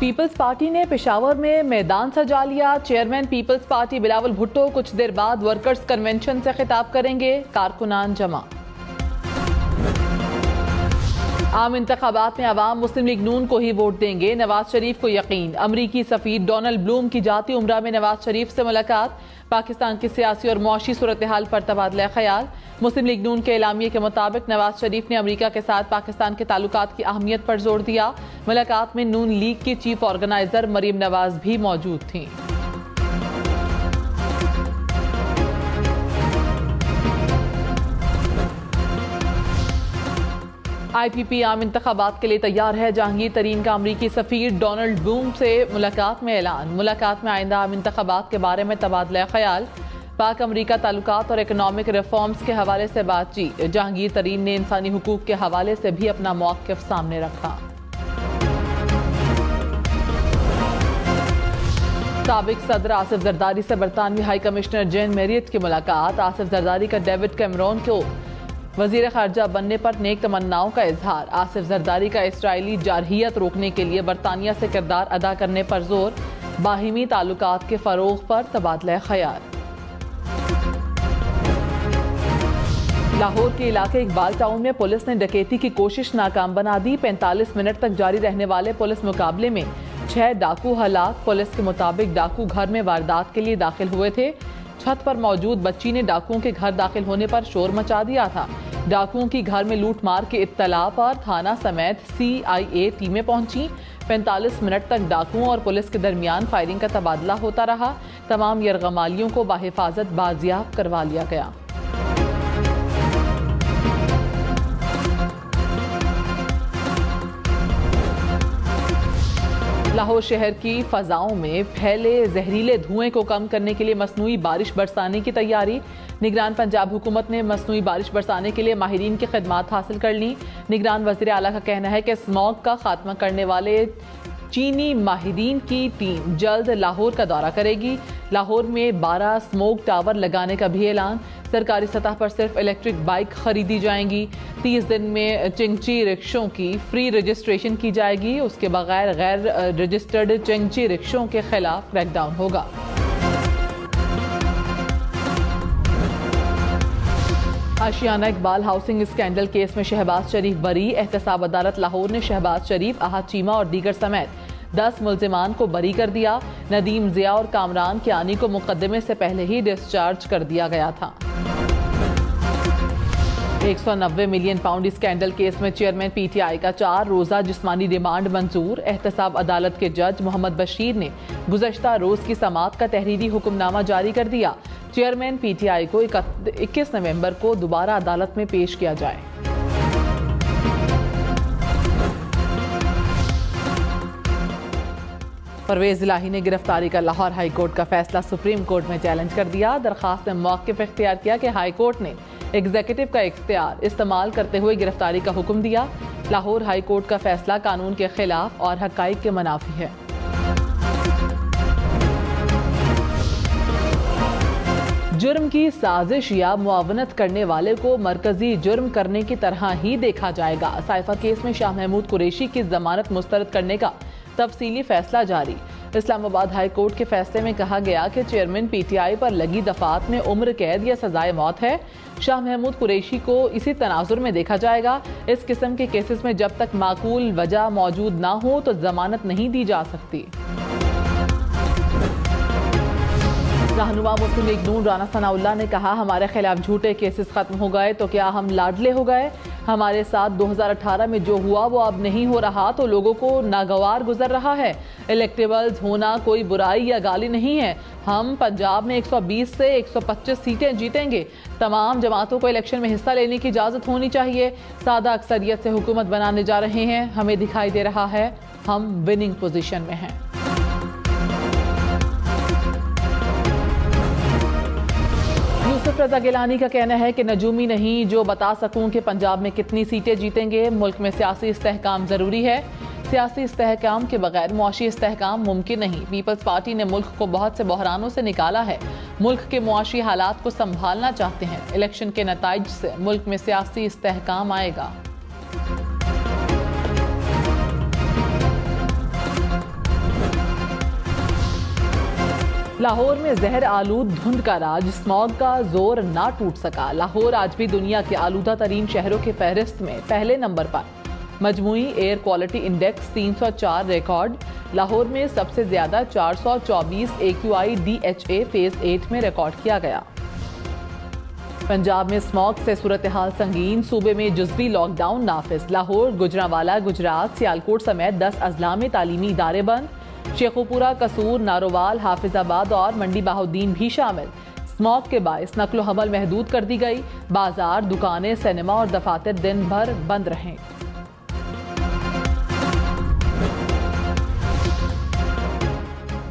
Peoples party ने पेशावर में मैदान सजा लिया। चेयरमैन पीपल्स पार्टी बिलावल भुट्टो कुछ देर बाद वर्कर्स कन्वेंशन से खिताब करेंगे। कारकुनान जमा। आम इंतखाबात में अवाम मुस्लिम लीग नून को ही वोट देंगे, नवाज शरीफ को यकीन। अमरीकी सफीर डोनाल्ड ब्लूम की जाती उम्रा में नवाज शरीफ से मुलाकात। पाकिस्तान की सियासी और मुआशी सूरत हाल पर तबादला ख्याल। मुस्लिम लीग नून के एलामिये के मुताबिक नवाज शरीफ ने अमरीका के साथ पाकिस्तान के ताल्लुकात की अहमियत पर जोर दिया। मुलाकात में नून लीग की चीफ ऑर्गेनाइजर मरीम नवाज भी मौजूद थीं। IPP आम इंतखाबात के लिए तैयार है। जहांगीर तरीन का अमरीकी सफीर डोनाल्ड ब्लूम से मुलाकात में ऐलान। मुलाकात में आइंदा आम इंतखाबात के बारे में तबादला ख्याल। पाक अमरीका ताल्लुकात और इकनॉमिक रिफॉर्म्स के हवाले से बातचीत। जहांगीर तरीन ने इंसानी हुकूक के हवाले से भी अपना मौक़िफ़ सामने रखा। साबिक सदर आसिफ जरदारी से बरतानवी हाई कमिश्नर जेन मैरियट की मुलाकात। आसिफ जरदारी का डेविड कैमरून को वजीर खारजा बनने पर नेक तमन्नाओं का इजहार। आसिफ जरदारी का इसराइली जारहियत रोकने के लिए बरतानिया से किरदार अदा करने पर जोर। बाहिमी ताल्लुकात के फरोग पर तबादला ख्याल। लाहौर के इलाके इकबाल टाउन में पुलिस ने डकैती की कोशिश नाकाम बना दी। 45 मिनट तक जारी रहने वाले पुलिस मुकाबले में 6 डाकू हलाक। पुलिस के मुताबिक डाकू घर में वारदात के लिए दाखिल हुए थे। छत पर मौजूद बच्ची ने डाकुओं के घर दाखिल होने पर शोर मचा दिया था। डाकुओं की घर में लूट मार के इत्तला पर थाना समेत CIA टीमें पहुंची। 45 मिनट तक डाकुओं और पुलिस के दरमियान फायरिंग का तबादला होता रहा। तमाम यरगमालियों को बाहिफाजत बाजियाब करवा लिया गया। लाहौर शहर की फजाओं में फैले जहरीले धुएं को कम करने के लिए मसनूई बारिश बरसाने की तैयारी। निगरान पंजाब हुकूमत ने मसनूई बारिश बरसाने के लिए माहिरीन की खिदमात हासिल कर ली। निगरान वज़ीर आला का कहना है कि स्मॉग का खात्मा करने वाले चीनी माहिरीन की टीम जल्द लाहौर का दौरा करेगी। लाहौर में 12 स्मोक टावर लगाने का भी ऐलान। सरकारी सतह पर सिर्फ इलेक्ट्रिक बाइक खरीदी जाएंगी। 30 दिन में चिंगची रिक्शों की फ्री रजिस्ट्रेशन की जाएगी। उसके बगैर गैर रजिस्टर्ड चिंगची रिक्शों के खिलाफ क्रैकडाउन होगा। आशियाना इकबाल हाउसिंग स्कैंडल केस में शहबाज शरीफ बरी। एहतसाब अदालत लाहौर ने शहबाज शरीफ, अहद चीमा और दीगर समेत 10 मुल्जिमान को बरी कर दिया। नदीम, जिया और कामरान कियानी को मुकदमे से पहले ही डिस्चार्ज कर दिया गया था। 190 मिलियन पाउंड स्कैंडल केस में चेयरमैन PTI का 4 रोजा जिस्मानी रिमांड मंजूर। एहतसाब अदालत के जज मोहम्मद बशीर ने गुज़श्ता रोज की समाअत का तहरीरी हुक्मनामा जारी कर दिया। चेयरमैन PTI को 21 नवंबर को दोबारा अदालत में पेश किया जाए। परवेज इलाही ने गिरफ्तारी का लाहौर हाई कोर्ट का फैसला सुप्रीम कोर्ट में चैलेंज कर दिया। दरखास्त में मौक़िफ़ इख्तियार किया कि हाई कोर्ट ने एग्जीक्यूटिव का इख्तियार इस्तेमाल करते हुए गिरफ्तारी का हुक्म दिया। लाहौर हाई कोर्ट का फैसला कानून के खिलाफ और हक़ाइक़ के मुनाफी है। जुर्म की साजिश या मुआवनत करने वाले को मरकजी जुर्म करने की तरह ही देखा जाएगा। साइफा केस में शाह महमूद कुरैशी की जमानत मुस्तरद करने का तफसीली फैसला जारी। इस्लामाबाद हाई कोर्ट के फैसले में कहा गया कि चेयरमैन PTI पर लगी दफात में उम्र कैद या सजाए मौत है। शाह महमूद कुरैशी को इसी तनाजुर में देखा जाएगा। इस किस्म के केसेस में जब तक माकूल वजह मौजूद ना हो तो जमानत नहीं दी जा सकती। रहनुमा मुस्लिम लीग नून राना सनाउल्लाह ने कहा, हमारे खिलाफ झूठे केसेस खत्म हो गए तो क्या हम लाडले हो गए? हमारे साथ 2018 में जो हुआ वो अब नहीं हो रहा तो लोगों को नागवार गुजर रहा है। इलेक्टेबल्स होना कोई बुराई या गाली नहीं है। हम पंजाब में 120 से 125 सीटें जीतेंगे। तमाम जमातों को इलेक्शन में हिस्सा लेने की इजाज़त होनी चाहिए। सादा अक्सरियत से हुकूमत बनाने जा रहे हैं। हमें दिखाई दे रहा है हम विनिंग पोजीशन में हैं। यूसुफ रजा गिलानी का कहना है कि नजूमी नहीं जो बता सकूं कि पंजाब में कितनी सीटें जीतेंगे। मुल्क में सियासी इस्तेहकाम जरूरी है। सियासी इस्तेहकाम के बगैर मुआशी इस्तेहकाम मुमकिन नहीं। पीपल्स पार्टी ने मुल्क को बहुत से बहरानों से निकाला है। मुल्क के मुआशी हालात को संभालना चाहते हैं। इलेक्शन के नताइज से मुल्क में सियासी इस्तेहकाम आएगा। लाहौर में जहर आलूद धुंध का राज, स्मॉग का जोर ना टूट सका। लाहौर आज भी दुनिया के आलूदा तरीन शहरों की फहरिस्त में पहले नंबर पर। मजमूई air quality index 304 record. Lahore में सबसे ज्यादा 424 AQI DHA फेज 8 में रिकॉर्ड किया गया। पंजाब में स्मॉग से सूरत हाल संगीन, सूबे में जुज़वी लॉकडाउन नाफिज। लाहौर, गुजरांवाला, गुजरात, सियालकोट समेत 10 अजला में तालीमी इदारे बंद। शेखुपुरा, कसूर, नारोवाल, हाफिजाबाद और मंडी बहाउद्दीन भी शामिल। स्मॉग के बायस नकलो हमल महदूद कर दी गई। बाजार, दुकानें, सिनेमा और दफातर दिन भर बंद रहे।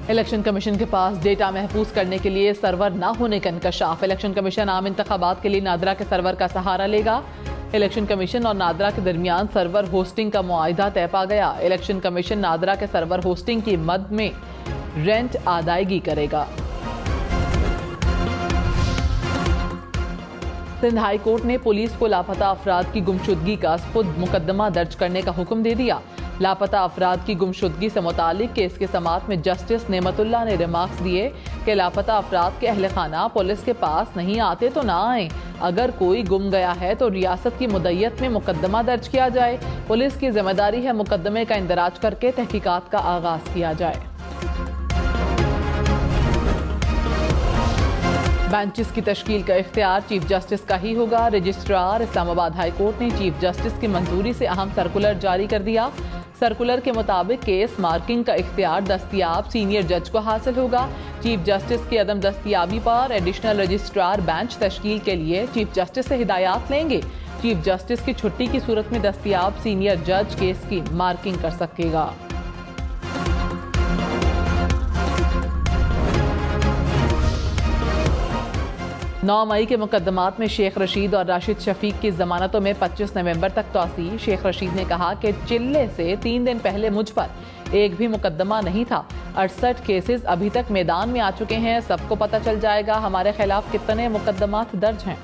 इलेक्शन कमीशन के पास डेटा महफूज करने के लिए सर्वर न होने का इंकशाफ। इलेक्शन कमीशन आम इंतखाबात के लिए नादरा के सर्वर का सहारा लेगा। इलेक्शन कमीशन और नादरा के दरमियान सर्वर होस्टिंग का मुआहिदा तय पा गया। इलेक्शन कमीशन नादरा के सर्वर होस्टिंग की मद में रेंट अदायगी करेगा। सिंध हाई कोर्ट ने पुलिस को लापता अफराद की गुमशुदगी का खुद मुकदमा दर्ज करने का हुक्म दे दिया। लापता अफराद की गुमशुदगी से मुतालिक केस के समात में जस्टिस नेमतुल्लाह ने रिमार्क्स दिए कि लापता अफराद के अहल खाना पुलिस के पास नहीं आते तो ना आए। अगर कोई गुम गया है तो रियासत की मुद्दत में मुकदमा दर्ज किया जाए। पुलिस की जिम्मेदारी है मुकदमे का इंदराज करके तहकीकात का आगाज किया जाए। बेंचेस की तश्कील का इख्तियार चीफ जस्टिस का ही होगा। रजिस्ट्रार इस्लामाबाद हाई कोर्ट ने चीफ जस्टिस की मंजूरी से अहम सर्कुलर जारी कर दिया। सर्कुलर के मुताबिक केस मार्किंग का इख्तियार दस्तयाब सीनियर जज को हासिल होगा। चीफ जस्टिस की अदम दस्तयाबी पर एडिशनल रजिस्ट्रार बेंच तश्कील के लिए चीफ जस्टिस से हिदायत लेंगे। चीफ जस्टिस की छुट्टी की सूरत में दस्तयाब सीनियर जज केस की मार्किंग कर सकेगा। नौ मई के मुकदमात में शेख रशीद और राशिद शफीक की जमानतों में 25 नवंबर तक तौसी। शेख रशीद ने कहा कि चिल्ले से 3 दिन पहले मुझ पर एक भी मुकदमा नहीं था। 68 केसेस अभी तक मैदान में आ चुके हैं। सबको पता चल जाएगा हमारे खिलाफ कितने मुकदमात दर्ज हैं।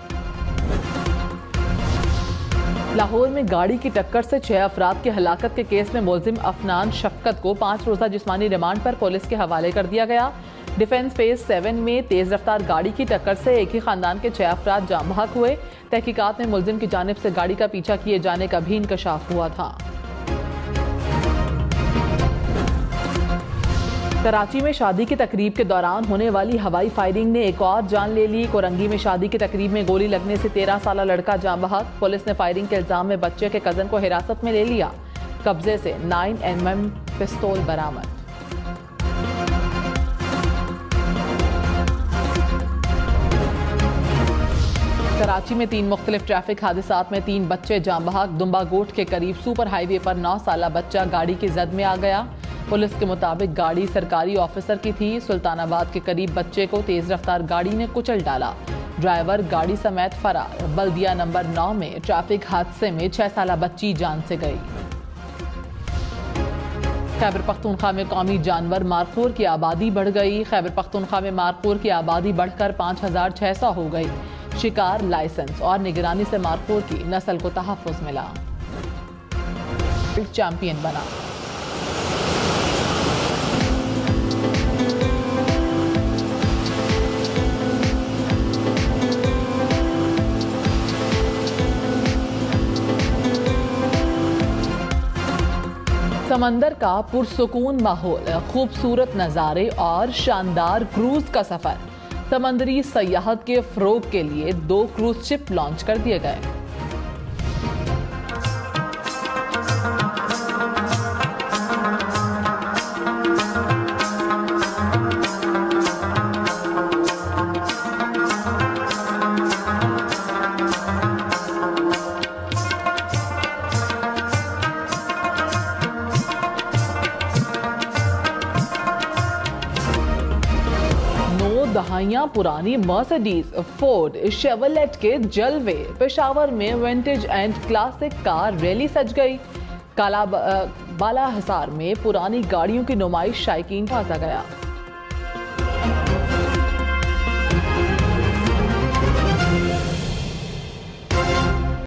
लाहौर में गाड़ी की टक्कर से 6 अफराद की हलाकत के केस में मुलजिम अफनान शफकत को 5 रोजा जिस्मानी रिमांड पर पुलिस के हवाले कर दिया गया। डिफेंस फेज 7 में तेज रफ्तार गाड़ी की टक्कर से एक ही खानदान के 6 अफराद जाँ बहक हुए। तहकीकात में मुलजिम की जानिब से गाड़ी का पीछा किए जाने का भी इंकशाफ हुआ था। कराची में शादी की तकरीब के दौरान होने वाली हवाई फायरिंग ने एक और जान ले ली। कोरंगी में शादी की तकरीब में गोली लगने से 13 साला लड़का जाँ बहक। पुलिस ने फायरिंग के इल्जाम में बच्चे के कजन को हिरासत में ले लिया। कब्जे से 9mm पिस्तौल बरामद। कराची में 3 मुख्तलिफ ट्रैफिक हादसात में 3 बच्चे जाँ बहक। दुम्बागोट के करीब सुपर हाईवे पर 9 साला बच्चा गाड़ी की जद में आ गया। पुलिस के मुताबिक गाड़ी सरकारी ऑफिसर की थी। सुल्तानाबाद के करीब बच्चे को तेज रफ्तार गाड़ी ने कुचल डाला। ड्राइवर गाड़ी समेत फरार। बल्दिया नंबर 9 में ट्रैफिक हादसे में 6 साला बच्ची जान से गई। खैबर पख्तूनख्वा में कौमी जानवर मारखोर की आबादी बढ़ गई। खैबर पख्तूनख्वा में मारखोर की आबादी बढ़कर 5600 हो गई। शिकार, लाइसेंस और निगरानी से मारखोर की नस्ल को तहफ़्फ़ुज़ मिला। चैंपियन बना। समंदर का पुरसुकून माहौल, खूबसूरत नज़ारे और शानदार क्रूज का सफर। समंदरी सयाहत के फ़रोग के लिए 2 क्रूज शिप लॉन्च कर दिए गए। दहाइयां पुरानी मर्सिडीज, फोर्ड, शेवरलेट के जलवे। पेशावर में vintage and classic car rally सज गई। बाला हिसार में पुरानी गाड़ियों की नुमाइश शायकीन ताज़ा गया।